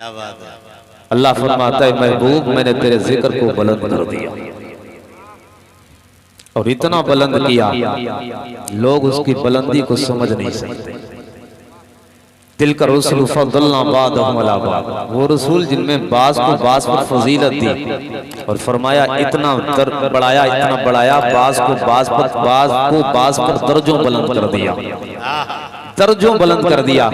अल्लाह फरमाता है महबूब मैंने तेरे जिक्र को बुलंद कर दिया और इतना बुलंद किया लोग उसकी बुलंदी को समझ नहीं सकते। दिल का रसूल फज़लना बादहुम अला बाद, वो रसूल जिनमें बास को बास पर फजीलत दी और फरमाया इतना बढ़ाया बास को बास पर दर्जों बुलंद कर दिया, दर्जों बुलंद कर दिया।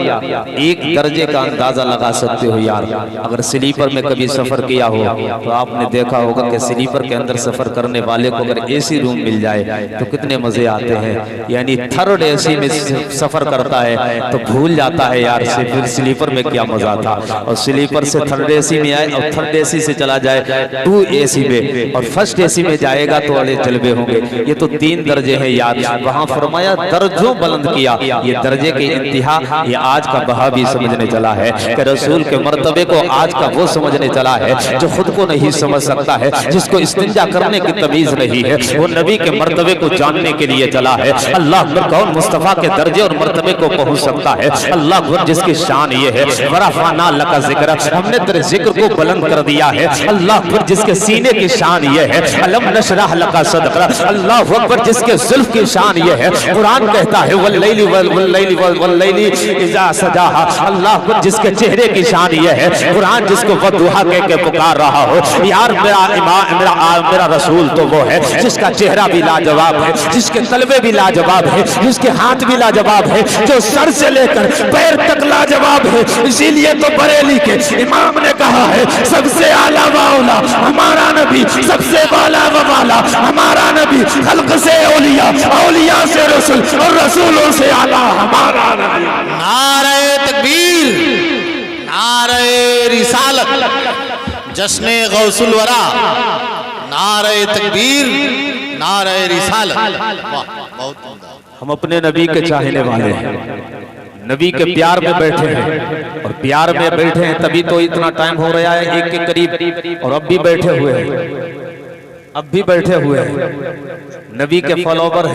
एक दर्जे का अंदाजा लगा सकते हो यार, अगर स्लीपर में कभी सफर किया हो तो आपने देखा होगा कि स्लीपर के अंदर सफर करने वाले को अगर एसी रूम मिल जाए तो कितने मजे आते हैं। यानी थर्ड एसी में सफर करता है तो भूल जाता है यार से फिर स्लीपर में क्या मजा था, और स्लीपर से थर्ड एसी में आए और थर्ड एसी से चला जाए टू एसी में और फर्स्ट एसी में जाएगा तो अरे जलवे होंगे। ये तो 3 दर्जे हैं यार, वहां फरमाया दर्जों बुलंद किया। ये दर्जे के इंतहा ये आज का बहावी समझने चला है कि रसूल के मर्तबे को आज का वो समझने चला है जो खुद को नहीं समझ सकता है, जिसको इस्तिंजा करने की तमीज नहीं है, वो नबी के मर्तबे को जानने के लिए चला है। अल्लाह अकबर, कौन मुस्तफा के दर्जे और मर्तबे को पहुंच सकता है? अल्लाह अकबर, जिसकी शान ये है वरफ़अना लका ज़िक्र, हमने तेरे जिक्र को बुलंद कर दिया है। अल्लाह अकबर, जिसके सीने की शान ये है अलम नशरह लका सदरा। अल्लाह अकबर, जिसके जुल्फ की शान ये है, कुरान कहता है वल्लैली इज़ा सजाहा। अल्लाह जिसके चेहरे की शान ये है, कुरान जिसको वदुहा कह के पुकार रहा हो। यार मेरा इमाम मेरा रसूल तो वो है जिसका चेहरा भी लाजवाब है, जिसके तलवे भी लाजवाब है, जिसके हाथ भी लाजवाब है, जो सर से लेकर पैर तक लाजवाब है। इसीलिए तो बरेली के इमाम ने कहा है सबसे आला वाला हमारा नबी, सबसे वाला वाला हमारा नबी, खल्क से औलिया, औलिया से रसूल और रसूलों से आला हमारा नबी। नारे तकबीर, नारे रिसालत, जश्ने गौसुल वरा, नारे तकबीर, नारे रिसालत। वाह, बहुत हम अपने नबी के चाहने वाले हैं, नबी के प्यार में बैठे हैं और प्यार में बैठे हैं तभी तो इतना टाइम हो रहा है 1 के करीब, और अब भी बैठे हुए हैं, अब भी बैठे हुए हैं। नबी के फॉलोवर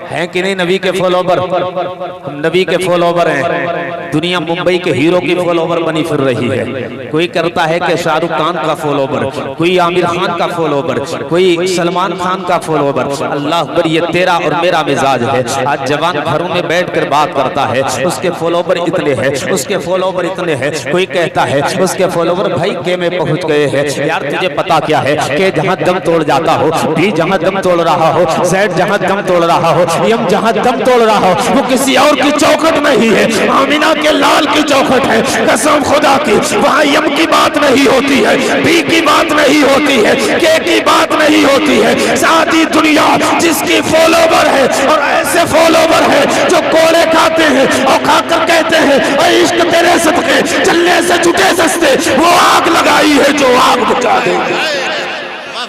हैं कि नहीं? नबी के फॉलोवर, हम नबी के फॉलोवर हैं। दुनिया मुंबई के हीरो की फॉलोवर बनी फिर रही है। कोई करता है कि शाहरुख खान का फॉलोवर, कोई आमिर खान का फॉलोवर, कोई सलमान खान का फॉलोवर। अल्लाह अकबर, ये तेरा और मेरा मिजाज है। आज जवान घरों में बैठकर बात करता है, उसके फॉलोवर इतने हैं, उसके फॉलोवर इतने हैं। कोई कहता है उसके फॉलोवर भाई के में पहुंच गए हैं। यार तुझे पता क्या है कि जहां दम तोड़ जाता हो, डी जहां दम तोड़ रहा हो, ज़ैड जहां दम तोड़ रहा हो, यम जहां दम तोड़ रहा हो, वो किसी और की चौखट नहीं है, आमिना के लाल की चौखट है। कसम खुदा की, वहां यम की बात नहीं होती है, बी की बात नहीं होती है, के की बात नहीं होती है। सारी दुनिया जिसकी फॉलोवर है, और ऐसे फॉलोवर है जो कोड़े खाते हैं और खाकर कहते हैं इश्क तेरे सदके चलने से छुटे सस्ते, वो आग लगाई है जो आग बुझा देगी।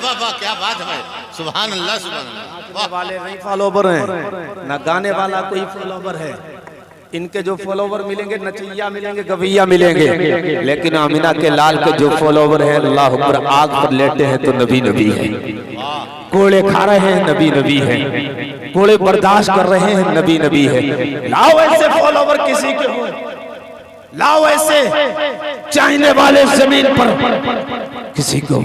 वाह वाह, क्या बात है, सुभान अल्लाह, सुभान अल्लाह। वाले नहीं फॉलोवर हैं, ना गाने वाला कोई फॉलोवर है। इनके जो फॉलोवर मिलेंगे नचैया मिलेंगे, गवैया मिलेंगे, लेकिन आमिना के लाल के जो फॉलोवर हैं अल्लाह अकबर, आग पर लेटे हैं तो नबी नबी है, कोड़े खा रहे हैं नबी नबी है, कोड़े बर्दाश्त कर रहे हैं नबी नबी है। लाओ ऐसे फॉलोवर किसी के हो, लाओ ऐसे चाहने वाले जमीन पर किसी को,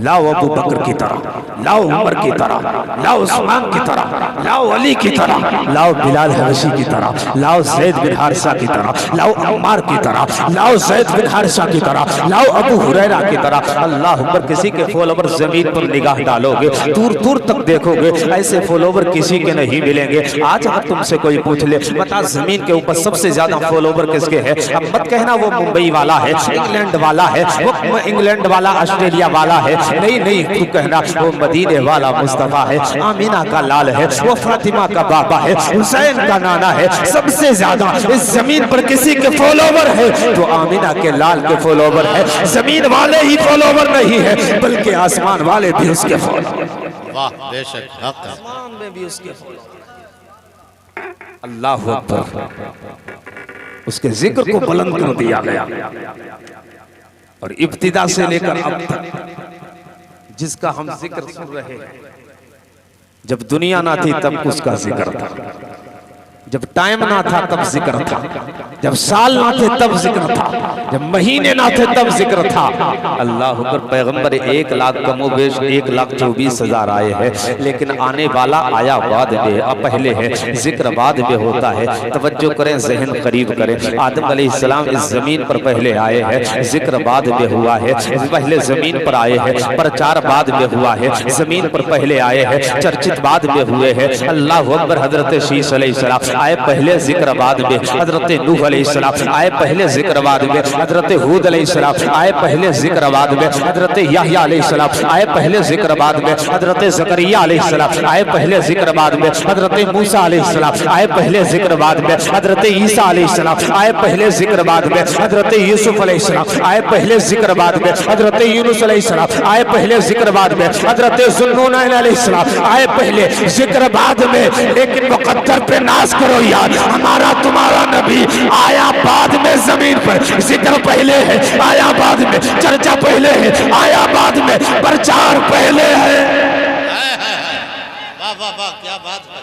लाओ अबू बकर की तरह, लाओ उमर की तरह, लाओ उस्मान की तरह, लाओ अली की तरह, लाओ बिलाल हबशी की तरह, लाओ ज़ैद बिन हारिसा की तरह, लाओ अम्मार की तरह, लाओ ज़ैद बिन हारिसा की तरह, लाओ अबू हुरैरा की तरह। अल्लाह अकबर, किसी के फॉलोवर जमीन पर निगाह डालोगे दूर दूर तक देखोगे ऐसे फॉलोवर किसी के नहीं मिलेंगे। आज अगर तुमसे कोई पूछ ले बता जमीन के ऊपर सबसे ज्यादा फॉलोवर किसके हैं, अब मत कहना वो मुंबई वाला है, इंग्लैंड वाला है, वो इंग्लैंड वाला ऑस्ट्रेलिया वाला है, नहीं नहीं, तू कहना वो मदीने वाला मुस्तफा है, आमिना का लाल है, वो फातिमा का बाबा है, हुसैन का नाना है। सबसे ज्यादा इस जमीन पर किसी के फॉलोवर है तो आमिना के लाल के फॉलोवर है। जमीन वाले ही फॉलोवर नहीं है बल्कि आसमान वाले भी उसके फॉलोवर। वाह, बेशक आसमान में भी उसके फॉलोवर। अल्लाह अकबर, उसके जिक्र को बुलंद कर दिया गया और इब्तिदा से लेकर अब तक जिसका हम जिक्र सुन रहे हैं, जब दुनिया ना थी तब उसका जिक्र था, जब टाइम ना था तब जिक्र था, जब साल ना थे तब जिक्र था, जब महीने ना थे तब जिक्र था। अल्लाह अकबर। पैगंबर 1 लाख कमोबेश 1,24,000 आए हैं, लेकिन आने वाला आया बाद में, अब पहले है, जिक्र बाद में होता है। तवज्जो करें, ज़हन करीब करें। आदम अलैहिस्सलाम इस जमीन पर पहले आए हैं, जिक्र बाद में हुआ है। पहले जमीन पर आए हैं, प्रचार बाद में हुआ है। जमीन पर पहले आए हैं, चर्चित बाद में हुए हैं। अल्लाह अकबर। हजरत शीश अलैहिस्सलाम आए पहले, जिक्र बाद में। हजरत नूह अलैहिस्सलाम आए पहले, जिक्र बाद में। हजरत हूद अलैहिस्सलाम आए पहले, जिक्र बाद में। हजरत याहया अलैहिस्सलाम आए पहले, जिक्र बाद में। हजरत ज़करिया अलैहिस्सलाम आए पहले, जिक्र बाद में। हजरत मूसा अलैहिस्सलाम आए पहले, जिक्र बाद में। हजरत ईसा अलैहिस्सलाम आए पहले, जिक्र बाद में। हजरत यूसुफ अलैहिस्सलाम आए पहले, जिक्र बाद में। हजरत यूनुस अलैहिस्सलाम आए पहले, जिक्र बाद में। हजरत ज़ुन्नूनैन अलैहिस्सलाम आए पहले, जिक्र बाद में। लेकिन मुकद्दर पे नाज करो यार, हमारा तुम्हारा नबी आया बाद में जमीन पर, जिक्र पहले है, आया बाद में। चर्चा पहले है, आया बाद में। प्रचार पहले है। वाह वाह वाह, क्या बात है,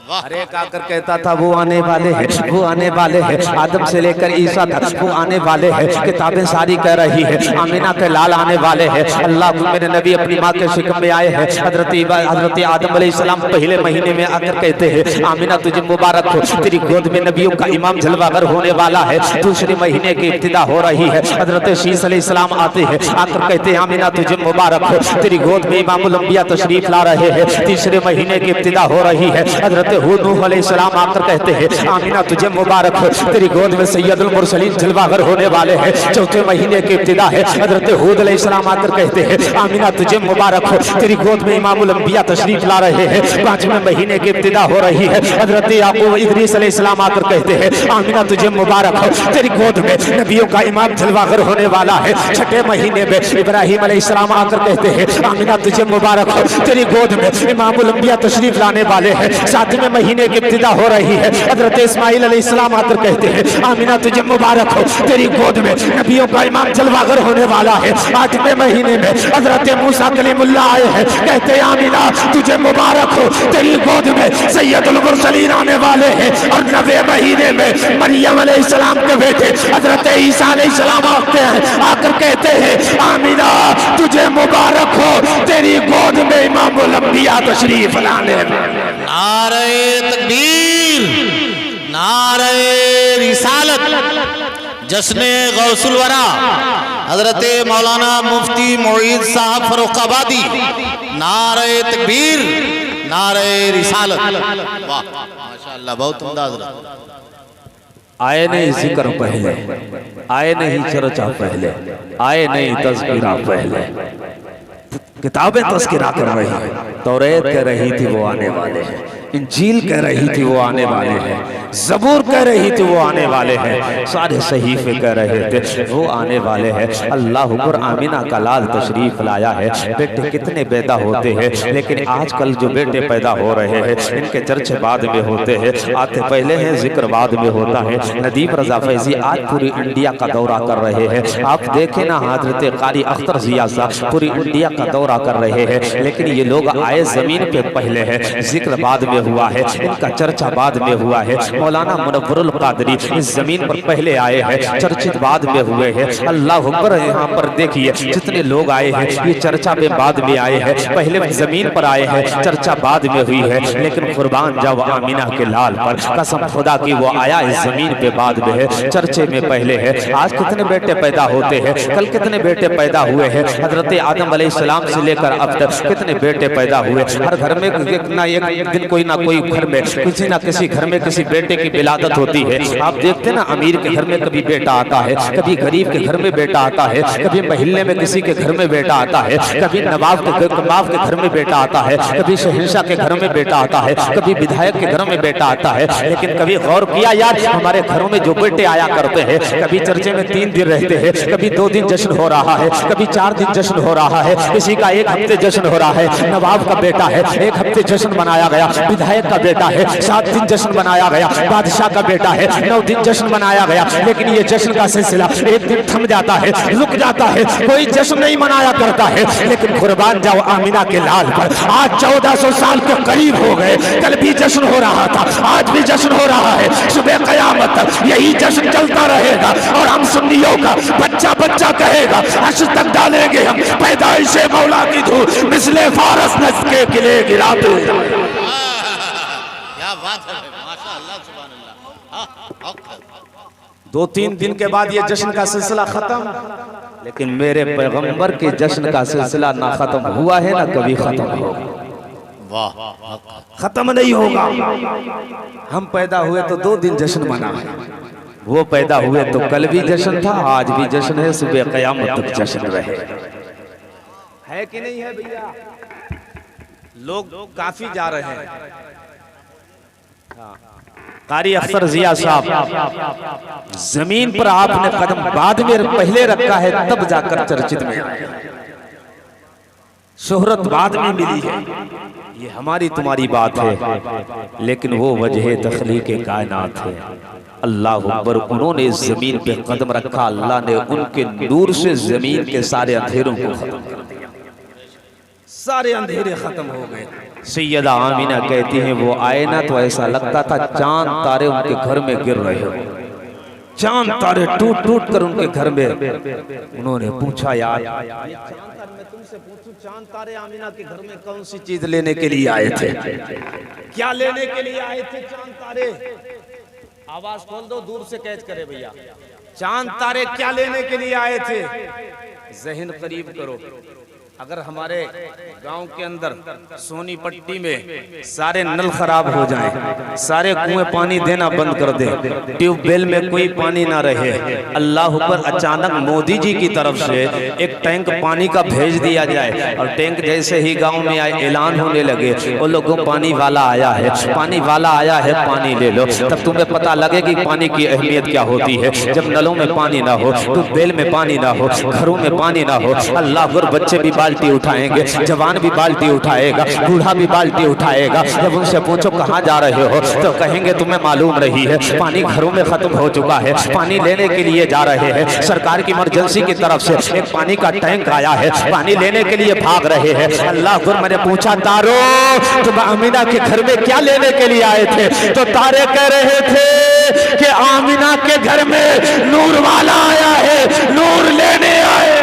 वाह। हर एक आकर कहता था वो आने वाले हैं, वो आने वाले हैं। आदम से लेकर ईसा तक वो आने वाले हैं। किताबें सारी कह रही है आमीना के लाल आने वाले हैं। अल्लाह मेरे नबी अपनी माँ के शिकम में आए हैं। हजरत आदम अलैहिस्सलाम पहले महीने में आकर कहते हैं आमीना तुझे मुबारक हो, तेरी गोद में नबियों का इमाम जलवागर होने वाला है। दूसरे महीने की इब्तिदा हो रही है। हजरत शीश अलैहिस्सलाम आते हैं, आकर कहते हैं आमीना तुझे मुबारक हो, तेरी गोद में इमामुल अंबिया तशरीफ ला रहे हैं। तीसरे महीने की इब्तिदा हो रही है। हजरत नूह अलैहिस्सलाम आकर कहते हैं आमीना तुझे मुबारक हो, तेरी गोद में सैयदुल मुरसलीन जलवागर होने वाले हैं। चौथे महीने की इब्तिदा है। हजरत हूद अलैहिस्सलाम आकर कहते हैं आमीना तुझे मुबारक हो, तेरी गोद में इमामुल अंबिया तशरीफ ला रहे हैं। पांचवें महीने की इब्तिदा हो रही है। हजरत याकूब इदरीस अलैहिस्सलाम आकर कहते हैं आमीना तुझे मुबारक हो, तेरी गोद में नबियों का इमाम जलवागर होने वाला है। छठे महीने में इब्राहिम अलैहिस्सलाम आकर कहते हैं आमीना तुझे मुबारक हो, तेरी गोद में इमामुल अंबिया तशरीफ लाने वाले हैं। सातवें महीने की इब्तिदा हो रही है। हजरत इस्माइल अलैहिस्सलाम आकर कहते हैं आमीना तुझे मुबारक हो, तेरी गोद में नबियों का इमाम जलवागर होने वाला है। आठवें महीने में हजरत मूसा कलीमुल्लाह आए हैं, कहते हैं आमीना तुझे मुबारक हो, तेरी गोद में सैयदुल मुरसलीन आने वाले हैं। और 9वें महीने में मरियम अलैहिस्सलाम के बेटे हजरत ईसा अलैहिस्सलाम आते हैं, आकर कहते हैं आमीना तुझे मुबारक हो, तेरी गोद में इमामुल अंबिया तशरीफ लाने वाले। नारे तकबीर, नारे रिसालत, जश्ने गौसुल वरा हजरत मौलाना मुफ्ती मुईद साहब फर्रुखाबादी। नारे तकबीर, नारे रिसालत। वाह माशाअल्लाह, बहुत उम्दा। आए नहीं जिक्र पहले, आए नहीं चर्चा पहले, आए नहीं तज़किरा पहले। किताबें तज़किरा कर रही हैं, तौरात कह रही थी वो आने वाले हैं, इंजील कह रही थी वो आने वाले हैं, ज़बूर कह रही थी वो आने वाले हैं, सारे सहीफे कह रहे थे वो आने वाले हैं। अल्लाह अकबर। आमीना का लाल तशरीफ लाया है। बेटे कितने पैदा होते हैं, लेकिन आजकल जो बेटे पैदा हो रहे हैं इनके चर्चे बाद में होते हैं, आते पहले हैं, जिक्र बाद में होता है। नदीम रज़ा फैज़ी आज पूरी इंडिया का दौरा कर रहे हैं। आप देखें ना, हजरत कारी अख्तर ज़िया साहब पूरी इंडिया का दौरा कर रहे हैं, लेकिन ये लोग आए जमीन पे पहले है, जिक्र बाद में हुआ है, इनका चर्चा बाद में हुआ है। मौलाना मुनव्वरुल क़ादरी इस जमीन पर पहले आए हैं, चर्चित बाद में हुए हैं। अल्लाह अकबर। यहाँ पर देखिए जितने लोग आए हैं ये चर्चा में बाद में आए हैं, पहले जमीन पर आए हैं, चर्चा बाद में हुई है। लेकिन कुर्बान जाओ आमीना के लाल पर, कसम खुदा की वो आया इस जमीन पे बाद में है, चर्चे में पहले है। आज कितने बेटे पैदा होते हैं, कल कितने बेटे पैदा हुए हैं। हजरत आदम अलैहिस्सलाम से लेकर अब तक कितने बेटे पैदा हुए। हर घर में एक दिन कोई ना कोई घर में किसी ना किसी घर में किसी बेटे की विलादत होती है। आप देखते ना, अमीर के घर में कभी बेटा आता है, कभी गरीब के घर में बेटा आता है, कभी महल्ले में किसी के घर में बेटा आता है, कभी नवाब के घर में बेटा आता है, कभी शहंशाह के घर में बेटा आता है, कभी विधायक के घर में बेटा आता है। लेकिन कभी गौर किया यार, हमारे घरों में जो बेटे आया करते हैं, कभी चर्चे में 3 दिन रहते हैं, कभी 2 दिन जश्न हो रहा है, कभी 4 दिन जश्न हो रहा है, किसी का 1 हफ्ते जश्न हो रहा है। नवाब का बेटा है, 1 हफ्ते जश्न मनाया गया, विधायक का बेटा है, 7 दिन जश्न मनाया गया, बादशाह का बेटा है, 9 दिन जश्न मनाया गया, लेकिन ये जश्न का सिलसिला एक दिन थम जाता है, रुक जाता है, कोई जश्न नहीं मनाया करता है। लेकिन कुर्बान जाओ आमिना के लाल पर, आज 1400 साल के करीब हो गए, कल भी जश्न हो रहा था, आज भी जश्न हो रहा है, सुबह कयामत तक यही जश्न चलता रहेगा। और हम सुन्नियों का बच्चा बच्चा कहेगा, हश्र तक डालेंगे हम पैदाइश मौला की धूल, मिसले फारस नस्ल के किले गिराते। क्या बात है, माशाअल्लाह, सुभान अल्लाह। 2-3 दिन के बाद ये जश्न का सिलसिला खत्म, लेकिन मेरे पैगंबर के जश्न का सिलसिला ना खत्म हुआ है ना कभी खत्म होगा। वाह, खत्म नहीं होगा। हम पैदा हुए तो 2 दिन जश्न मना, वो पैदा हुए तो कल भी जश्न था, आज भी जश्न है, सुबह कयामत तक जश्न रहे। है कि नहीं है भैया? लोग काफी जा रहे हैं। कारी अख्तर जिया साहब, जमीन पर आपने कदम बाद में पहले रखा है, तब जाकर चर्चित में आए, शोहरत बाद में मिली है, ये हमारी तुम्हारी बात है, लेकिन वो वजह तख्लीक कायनात है। अल्लाह अकबर, उन्होंने इस जमीन पे कदम रखा, अल्लाह ने उनके नूर से जमीन के सारे अंधेरों को खत्म कर दिया, सारे अंधेरे खत्म हो गए। सैयदा आमीना कहती हैं वो आए ना तो ऐसा लगता था चांद तारे उनके घर में गिर रहे हो, चांद तारे टूट टूट कर उनके घर में। उन्होंने पूछा, यार मैं तुमसे पूछूं, चांद तारे आमीना के घर में कौन सी चीज लेने के लिए आए थे? क्या लेने के लिए आए थे चांद तारे? आवाज खोल दो, दूर से कैच करे भैया। चांद तारे क्या लेने के लिए आए थे? जहन करीब करो। अगर हमारे गांव के अंदर सोनी पट्टी में सारे नल खराब हो जाएं, सारे कुएं पानी देना बंद कर दे, ट्यूबवेल में कोई पानी ना रहे, अल्लाह पर अचानक मोदी जी की तरफ से एक टैंक पानी का भेज दिया जाए, और टैंक जैसे ही गांव में आए ऐलान होने लगे, वो लोगों पानी वाला आया है, पानी वाला आया है, पानी ले लो, तब तुम्हें पता लगे कि पानी की अहमियत क्या होती है। जब नलों में पानी ना हो, ट्यूबवेल में पानी ना हो, घरों में पानी ना हो, अल्लाह पर बच्चे भी बाल्टी उठाएंगे, जवान भी बाल्टी उठाएगा, बूढ़ा भी बाल्टी उठाएगा। जब उनसे पूछो कहाँ जा रहे हो तो कहेंगे तुम्हें मालूम नहीं है, पानी घरों में खत्म हो चुका है, पानी लेने के लिए जा रहे हैं, सरकार की इमरजेंसी की तरफ से एक पानी का टैंक आया है, पानी लेने के लिए भाग रहे हैं। अल्लाह पर मैंने पूछा, तारो तुम आमीना के घर में क्या लेने के लिए आए थे? तो तारे कह रहे थे कि आमीना के घर में नूर वाला आया है, नूर लेने आए।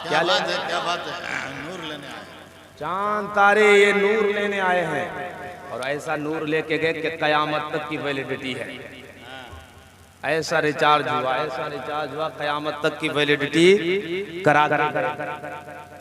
क्या बात है, क्या बात है, नूर लेने आए, चांद तारे ये नूर लेने आए हैं, और ऐसा नूर लेके गए कि कयामत तक की वैलिडिटी है। ऐसा रिचार्ज हुआ कयामत तक की वैलिडिटी करा।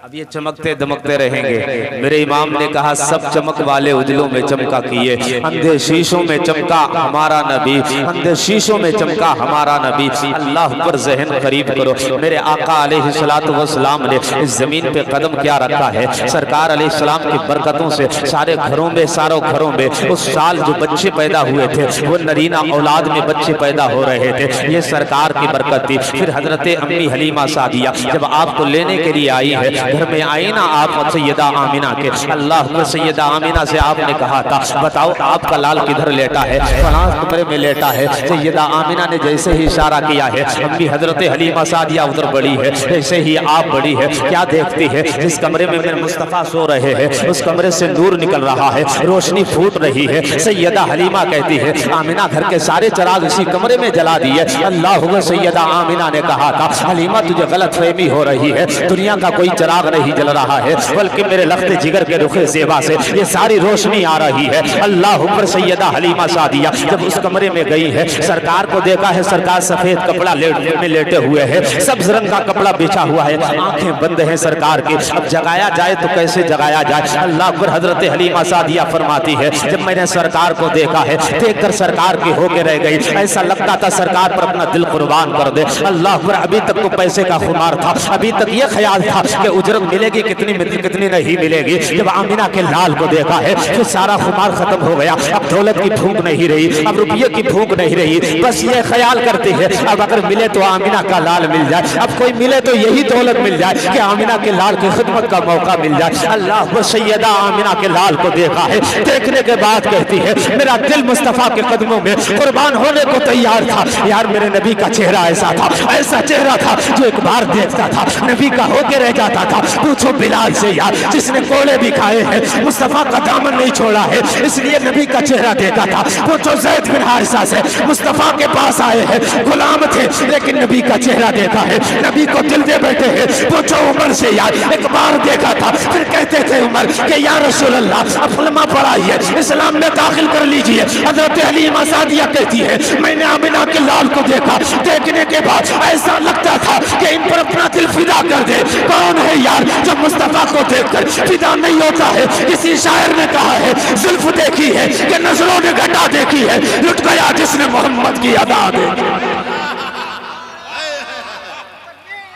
अब ये चमकते दमकते रहेंगे। मेरे इमाम ने कहा, सब चमक वाले उजलों में चमका किए, अंधे शीशों में चमका हमारा नबी, अंधे शीशों में चमका हमारा नबी। अल्लाह पर जहन करीब करो। मेरे आका अलैहिस्सलातु वस्सलाम ने इस जमीन पे कदम क्या रखा है, सरकार अलैहिस्सलाम की बरकतों से सारे घरों में, सारों घरों में उस साल जो बच्चे पैदा हुए थे, वो नरीना औलाद में बच्चे पैदा हो रहे थे, ये सरकार की बरकत थी। फिर हजरत अम्मी हलीमा सादिया जब आपको लेने के लिए आई है, घर में आई ना आप सैयदा आमीना के, अल्लाह पर सैयदा आमीना से आपने कहा था, बताओ आपका लाल किधर लेटा है? फलां कमरे में लेटा है। सैयदा आमीना ने जैसे ही इशारा किया है, अम्मी हजरत हलीमा सादिया उधर बड़ी है, जैसे ही आप बड़ी है, क्या देखती है? जिस कमरे में मेरे मुस्तफा सो रहे हैं, उस कमरे से नूर निकल रहा है, रोशनी फूट रही है। सैयदा हलीमा कहती है, आमीना घर के सारे चिराग इसी कमरे में जला दिए। अल्लाह, सैयदा आमीना ने कहा था, हलीमा तुझे गलत फहमी हो रही है, दुनिया का कोई चिराग नहीं जल रहा है, बल्कि मेरे लख्ते जिगर के रुखे ज़ेबा से ये सारी रोशनी आ रही है। अल्लाह पर सैयदा हलीमा सादिया जब उस कमरे में गई है, सरकार को देखा है, सरकार सफेद कपड़ा में लेटे हुए है, सब्ज रंग का कपड़ा बिछा हुआ है, आंखें बंद हैं सरकार की। अब जगाया जाए तो कैसे जगाया जाए? अल्लाह पर हजरत हलीमा सादिया फरमाती है, जब मैंने सरकार को देखा है, देखकर सरकार की होके रह गई, ऐसा लगता था सरकार पर अपना दिल कुर्बान कर दे। अल्लाह पर अभी तक तो पैसे का खुमार था, अभी तक ये ख्याल था कि उजरत उजरत मिलेगी कितनी नहीं मिलेगी। जब आमिना के लाल को देखा है तो सारा खुमार खत्म हो गया, अब दौलत की भूख नहीं रही, अब रुपये की भूख नहीं रही, बस ये ख्याल करती है अब अगर मिले तो आमिना का लाल मिल जाए, अब कोई मिले तो यही दौलत मिल जाए कि आमिना के लाल की खिदमत का मौका मिल जाए। अल्लाह वो सैयदा आमिना के लाल को देखा है, देखने के बाद कहती है मेरा दिल मुस्तफा के कदमों में कुर्बान होने को तैयार था। यार मेरे नबी का चेहरा ऐसा था, ऐसा चेहरा था जो एक बार देखता था नबी का होके रह जाता था। पूछो बिलाल से यार, जिसने कोड़े भी खाए हैं मुस्तफा का दामन नहीं छोड़ा है, इसलिए नबी का चेहरा देखा था। पूछो ज़ैद बिन हारिसा से, मुस्तफा के पास आए हैं, गुलाम थे लेकिन नबी का चेहरा देखा है, नबी को दिल दे बैठे हैं। पूछो उमर से यार, एक बार देखा था फिर कहते थे उमर कि या रसूल अल्लाह अब कलमा पढ़ाइए, इस्लाम में दाखिल कर लीजिए। हजरत हलीमा सादिया कहती है मैंने आमिना के लाल को देखा, देखने के बाद ऐसा लगता था कि इन पर अपना दिल फिदा कर दे। कौन है यार जब मुस्तफा को देखकर फिदा नहीं होता है? किसी शायर ने कहा है जुल्फ देखी है कि नजरों ने घटा देखी है, लुट गया जिसने मोहम्मद की अदा देखी।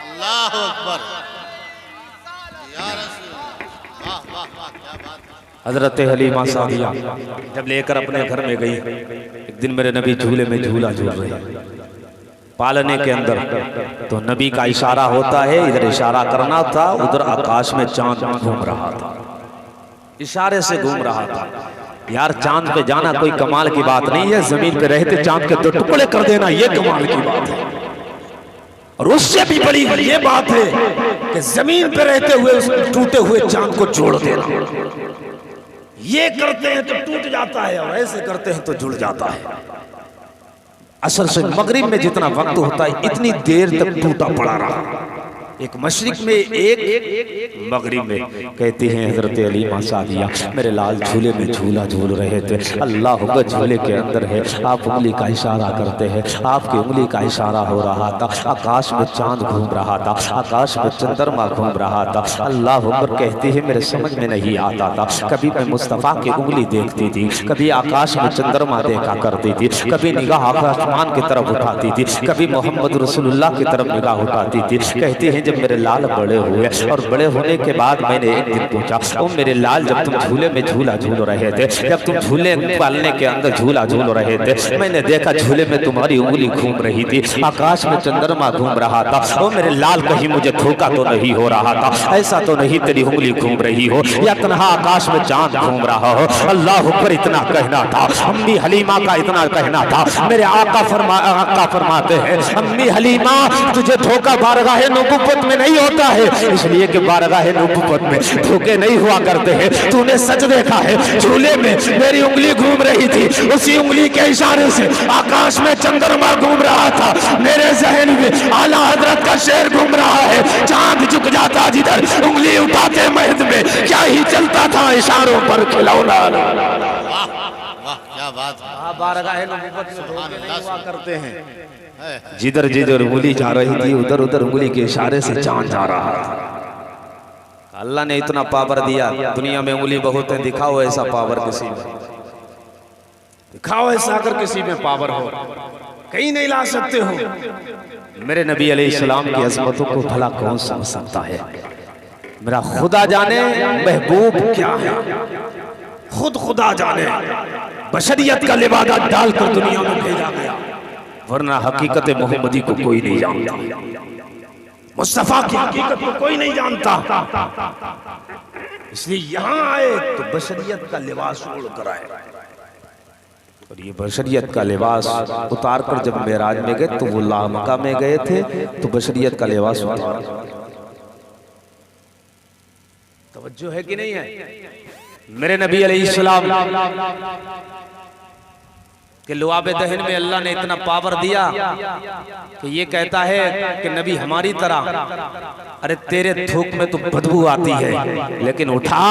अल्लाह अकबर या रसूल, वाह वाह वाह क्या बात है। हजरत हलीमा सादिया जब लेकर अपने घर में गई, एक दिन मेरे नबी झूले में झूला झूल रहे पालने के अंदर, तो नबी का इशारा होता है, इधर इशारा करना था, उधर आकाश में चांद घूम रहा था, इशारे से घूम रहा था। यार चांद पे जाना कोई कमाल की बात नहीं है, जमीन पे रहते चांद के 2 टुकड़े कर देना ये कमाल की बात है। और उससे भी बड़ी ये बात है कि जमीन पे रहते हुए उस टूटे हुए चांद को जोड़ देना। ये करते हैं तो टूट जाता है और ऐसे करते हैं तो जुड़ जाता है। असर से मगरिब में जितना वक्त होता है इतनी देर तक टूटा पड़ा रहा, एक मशरिक में एक मगरिब में। कहती हैं हजरत हलीमा सादिया मेरे लाल झूले में झूला झूल रहे थे, अल्लाह का झूले के अंदर है, आप उंगली का इशारा करते हैं, आपकी उंगली का इशारा हो रहा था, आकाश में चांद घूम रहा था, आकाश में चंद्रमा घूम रहा था। अल्लाह अकबर कहती है मेरे समझ में नहीं आता था, कभी मैं मुस्तफ़ा की उंगली देखती थी, कभी आकाश में चंद्रमा देखा करती थी, कभी निगाह आसमान की तरफ उठाती थी, कभी मोहम्मद रसूलुल्लाह की तरफ निगाह उठाती थी। कहती है जब मेरे लाल बड़े हुए और बड़े होने के बाद मैंने एक दिन पूछा ओ मेरे लाल जब तुम झूले में झूला झूल रहे थे, जब तुम झूले पालने के अंदर झूला झूल रहे थे, मैंने देखा झूले में तुम्हारी उंगली घूम रही थी, आकाश में चंद्रमा घूम रहा था। ओ मेरे लाल कहीं मुझे धोखा तो नहीं हो रहा था, ऐसा तो नहीं तेरी उंगली घूम रही हो या तन्हा आकाश में चांद घूम रहा हो। अल्लाह ऊपर इतना कहना था, अम्मी हलीमा का इतना कहना था। मेरे आका फरमाते हैं अम्मी हलीमा तुझे धोखा बारगाह नबुव्वत में नहीं होता है, इसलिए कि बारगाह नबुव्वत में धोखे नहीं हुआ करते हैं। तूने सच देखा है, झूले में मेरी उंगली घूम रही थी, उसी उंगली के इशारे से आकाश में चंद्रमा घूम रहा था, मेरे जहन में आला हजरत का शेर घूम रहा है, चांद झुक जाता जिधर उंगली उठाते महद में क्या ही चलता था इशारों पर खिलौना। वाह वाह क्या बात है। बारगाह नबुव्वत में धोखे नहीं हुआ करते हैं, है। जिधर जिधर उंगली जा रही थी उधर उधर उंगली के इशारे से चांद जा रहा था। अल्लाह ने इतना पावर दिया, दुनिया में उंगली बहुत है, दिखाओ ऐसा पावर किसी में, दिखाओ ऐसा अगर किसी में पावर हो, कहीं नहीं ला सकते हो। मेरे नबी अलैहिस्सलाम की अज़मतों को भला कौन समझ सकता है? मेरा खुदा जाने महबूब क्या है, खुद खुदा जाने बशरियत का लिबादा डालकर दुनिया में भेजा गया, वरना हकीकत मोहम्मदी को कोई नहीं जानता, मुस्तफा की हकीकत को कोई नहीं जानता। इसलिए यहां आए तो बशरियत का लिबास ओढ़ कर आए, और ये बशरियत का लिबास उतार कर जब मेराज में गए तो वो लामका में गए थे तो बशरियत का लिबास उतार। तवज्जो है कि नहीं है? मेरे नबी अलैहिस्सलाम कि लुआबे दहन में अल्लाह ने इतना पावर दिया कि ये कहता है कि नबी हमारी तरह, अरे तेरे थूक में तो बदबू आती है, लेकिन उठा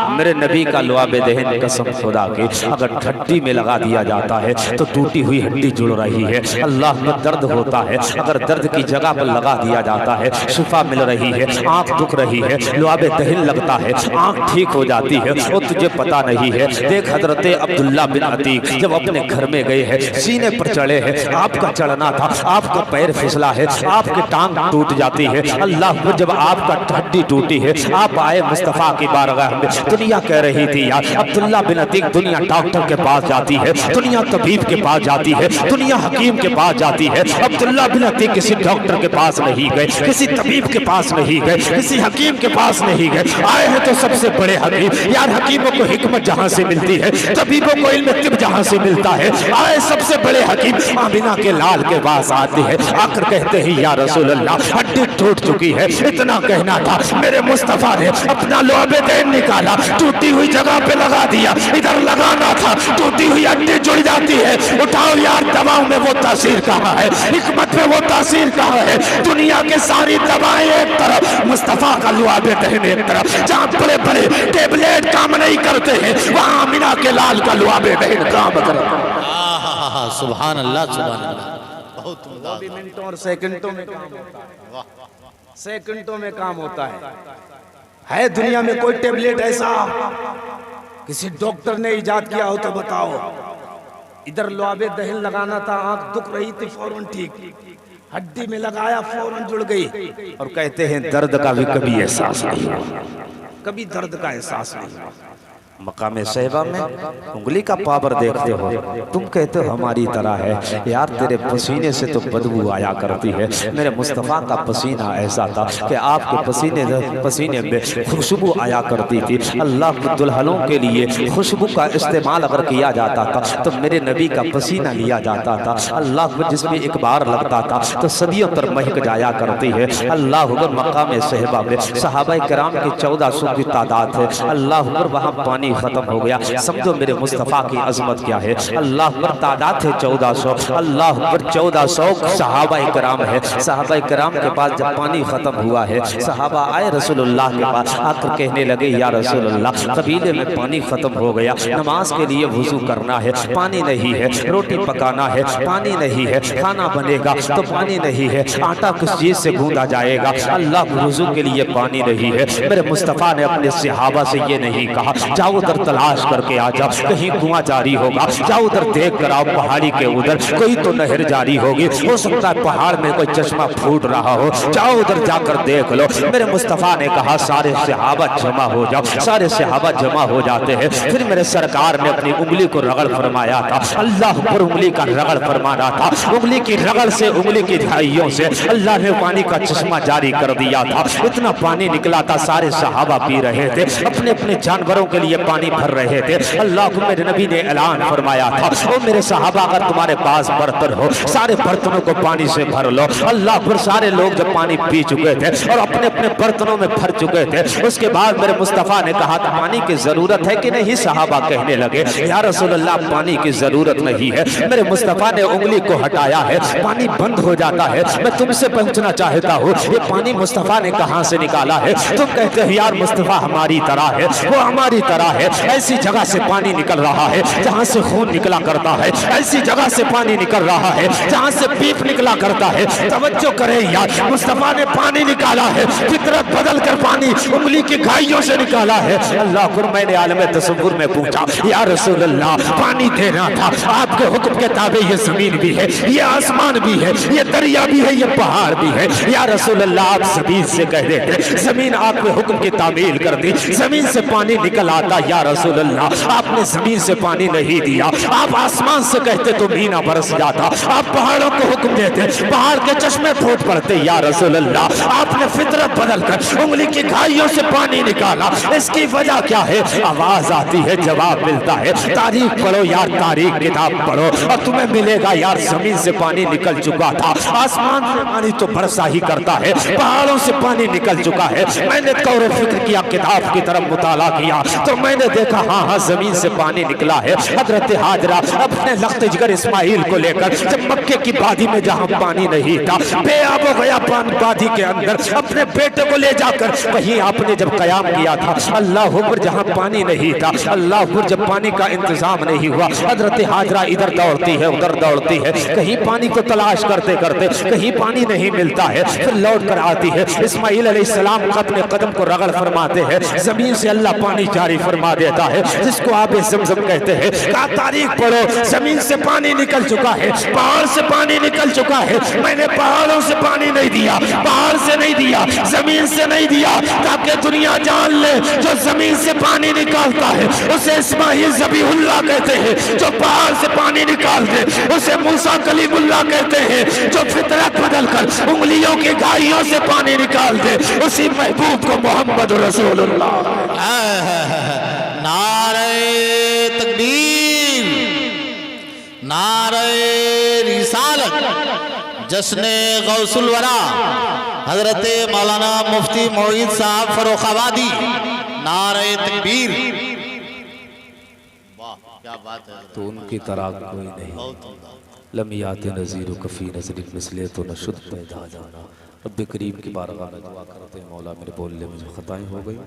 मेरे नबी का लुआबे दहन कसम खुदा की अगर हड्डी में लगा दिया जाता है तो टूटी हुई हड्डी जुड़ रही है। अल्लाह में दर्द होता है, अगर दर्द की जगह पर लगा दिया जाता है शिफा मिल रही है, आंख दुख रही है, लुआबे दहन लगता है, आंख ठीक हो जाती है, वो तुझे पता नहीं है। देख हजरत अब्दुल्ला बिन अतीक जब अपने घर में गए हैं, सीने पर चढ़े हैं, आपका चढ़ना था, आपका पैर फिसला है, आपकी टांग टूट जाती है। अल्लाह अकबर जब आपका हड्डी टूटी है, आप आए मुस्तफ़ा की बारगाह में, दुनिया कह रही थी यार अब्दुल्ला बिन अतीक, दुनिया डॉक्टर के पास जाती है, दुनिया तबीब के पास जाती है, दुनिया हकीम के पास जाती है, अब्दुल्ला बिन अतीक किसी डॉक्टर के पास नहीं गए, किसी तबीब के पास नहीं गए, किसी हकीम के पास नहीं गए, आए हैं तो सबसे बड़े हकीम। यार हकीमों को हिकमत जहां से मिलती है, तबीबों को इल्म तिब जहां से मिलता है, आए सबसे बड़े हकीम आमिना के लाल के पास आते हैं, आकर कहते हैं या रसूल अल्लाह हड्डी टूट चुकी है। इतना कहना था, मेरे मुस्तफा ने अपना लौबे देन निकाला, टूटी हुई जगह पे लगा दिया, इधर लगाना था, टूटी हुई हड्डी जुड़ जाती है, उठाओ यार दवाओं में वो तासीर कहाँ है, हिकमत में वो तासीर कहाँ है। दुनिया के सारी दवाएं एक तरफ, मुस्तफा का लुआबे दहन एक तरफ, जहाँ बड़े बड़े टेबलेट काम नहीं करते हैं, वहाँ आमिना के लाल का लुआबे दहन काम करता है। सुभान अल्लाह, सुभान अल्लाह, बहुत उम्दा। मिनटों और सेकंडों में काम होता है, सेकंडों में काम होता है दुनिया में कोई टेबलेट ऐसा किसी डॉक्टर ने इजाद किया हो तो बताओ। इधर लुआबे दहन लगाना था, आंख दुख रही थी, फौरन ठीक, हड्डी में लगाया फौरन जुड़ गई। और कहते हैं दर्द का भी कभी एहसास नहीं हुआ, कभी दर्द का एहसास नहीं हुआ। मकाम सहबा में उंगली का पावर देखते हो, तुम कहते हो हमारी तरह है। यार तेरे पसीने से तो बदबू आया करती है, मेरे मुस्तफ़ा का पसीना ऐसा था कि आपके पसीने में खुशबू आया करती थी। अल्लाह के दुल्हनों के लिए खुशबू का इस्तेमाल अगर किया जाता था तो मेरे नबी का पसीना लिया जाता था। अल्लाह को जिसमें एक बार लगता था तो सदियों पर महक जाया करती है। अल्लाह मकाम सहबा में सहाबा किराम की 1400 की तादाद है। अल्लाह वहाँ पानी खत्म हो गया, समझो मेरे मुस्तफ़ा की अजमत क्या है। अल्लाह पर तादाद है 1400, अल्लाह पर 1400 सहाबा किराम है। सहाबा किराम के पास जब पानी खत्म हुआ है, सहाबा आए रसूलुल्लाह के पास, आकर कहने लगे या रसूलुल्लाह कबीले में पानी खत्म हो गया, नमाज के लिए वुजू करना है, पानी नहीं है, रोटी पकाना है, पानी नहीं है, खाना बनेगा तो पानी नहीं है, आटा किस चीज से गूंदा जाएगा, अल्लाह वुजू के लिए पानी नहीं है। मेरे मुस्तफ़ा ने अपने सहाबा से ये नहीं कहा जाओ उधर तलाश करके आ जाओ, कहीं कुआं जारी होगा, जाओ उधर देख कर आओ, पहाड़ी के उधर कोई तो नहर जारी होगी, हो सकता है पहाड़ में कोई चश्मा फूट रहा हो, जाओ उधर जाकर देख लो। मेरे मुस्तफ़ा ने कहा सारे सहाबा जमा हो जाओ, सारे सहाबा जमा हो जाते हैं। फिर मेरे सरकार ने अपनी उंगली को रगड़ फरमाया था, अल्लाह पर उंगली का रगड़ फरमाना था, उंगली की रगड़ से, उंगली की धाइयों से अल्लाह ने पानी का चश्मा जारी कर दिया था। इतना पानी निकला था, सारे सहाबा पी रहे थे, अपने अपने जानवरों के लिए पानी भर रहे थे। अल्लाह को मेरे नबी ने ऐलान फरमाया था, ओ मेरे सहाबा अगर तुम्हारे पास बर्तन हो सारे बर्तनों को पानी से भर लो। अल्लाह पर सारे लोग जब पानी पी चुके थे और अपने अपने बर्तनों में भर चुके थे, उसके बाद मेरे मुस्तफ़ा ने कहा था पानी की जरूरत है कि नहीं। सहाबा कहने लगे या रसूलल्लाह पानी की जरूरत नहीं है। मेरे मुस्तफ़ा ने उंगली को हटाया है, पानी बंद हो जाता है। मैं तुमसे पूछना चाहता हूँ ये पानी मुस्तफ़ा ने कहाँ से निकाला है? तुम कहते हो यार मुस्तफ़ा हमारी तरह है, वो हमारी तरह है। ऐसी जगह से पानी निकल रहा है जहाँ से खून निकला करता है, ऐसी जगह से पानी निकल रहा है जहाँ से पीप निकला करता है। तवज्जो करें यार, मुस्तफ़ा ने पानी निकाला है, फितरत बदल कर पानी उंगली की घाइयों से निकाला है। अल्लाह पर मैंने आलम तसव्वुर में पूछा या रसूल अल्लाह पानी देना था, आपके हुक्म के ताबे ये जमीन भी है, ये आसमान भी है, ये दरिया भी है, ये पहाड़ भी है। या रसूल अल्लाह आप जमीन से कह देते, जमीन आपके हुक्म की तामील कर दी, जमीन से पानी निकल आता। या रसूल अल्लाह आपने जमीन से पानी नहीं दिया, आप आसमान से कहते तो मीना बरस जाता, आप पहाड़ों को हुक्म देते, पहाड़ के चश्मे फूट पड़ते। या रसूल अल्लाह आपने फितरत बदल कर उंगली की घाइयों से पानी निकाला, इसकी वजह क्या है? आवाज आती है, जवाब मिलता है, तारीख पढ़ो यार, तारीख किताब पढ़ो और तुम्हें मिलेगा यार जमीन से पानी निकल चुका था, आसमान से पानी तो बरसा ही करता है, पहाड़ों से पानी निकल चुका है। मैंने गौर फिक्र किया, किताब की तरफ मुताला किया तो मैंने देखा हाँ जमीन से पानी निकला है। हजरत हाजरा अपने लख्त जिगर इस्माइल को लेकर जब मक्के की वादी में जहाँ पानी नहीं था, बेआब हो गया वादी के अंदर, अपने बेटे को ले जाकर वहीं आपने जब कयाम किया था, अल्लाह पर जहाँ पानी नहीं था, अल्लाह पर जब पानी का इंतजाम नहीं हुआ, हजरत हाजरा इधर दौड़ती है उधर दौड़ती है, कहीं पानी को तलाश करते करते कहीं पानी नहीं मिलता है, फिर लौट कर आती है। इस्माइल अलैहिस्सलाम अपने कदम को रगड़ फरमाते हैं, जमीन से अल्लाह पानी जारी फरमा फरमा देता है, जिसको आबे ज़मज़म कहते हैं। कहा तारीख पढ़ो, जमीन से पानी निकल चुका है, पहाड़ से पानी निकल चुका है। मैंने पहाड़ों से पानी नहीं दिया, पहाड़ से नहीं दिया, जमीन से नहीं दिया, ताकि दुनिया जान ले जो जमीन से पानी निकालता है उसे इस्माइल ज़बीहुल्लाह कहते हैं। जो पहाड़ से पानी निकाल दे उसे मूसा कलीमुल्लाह कहते हैं। जो फितरत बदल कर उंगलियों की घाइयों से पानी निकाल दे उसी महबूब को मोहम्मद रसूलुल्लाह। नारे तकबीर, नारे रिसालत, जश्ने गौसुल वरा हजरत मौलाना मुफ्ती मोईद साहब फर्रुखाबादी। नारे तकबीर। वाह क्या बात है। तो उनकी तरह कोई नहीं। लमियात नज़ीर कफ़ी नज़र मिसले तो न शुद्ध पैदा जाना। रब्बे करीम की बारगाह में दुआ करते हैं, मौला मेरे बोलने में जो खताएं हो गई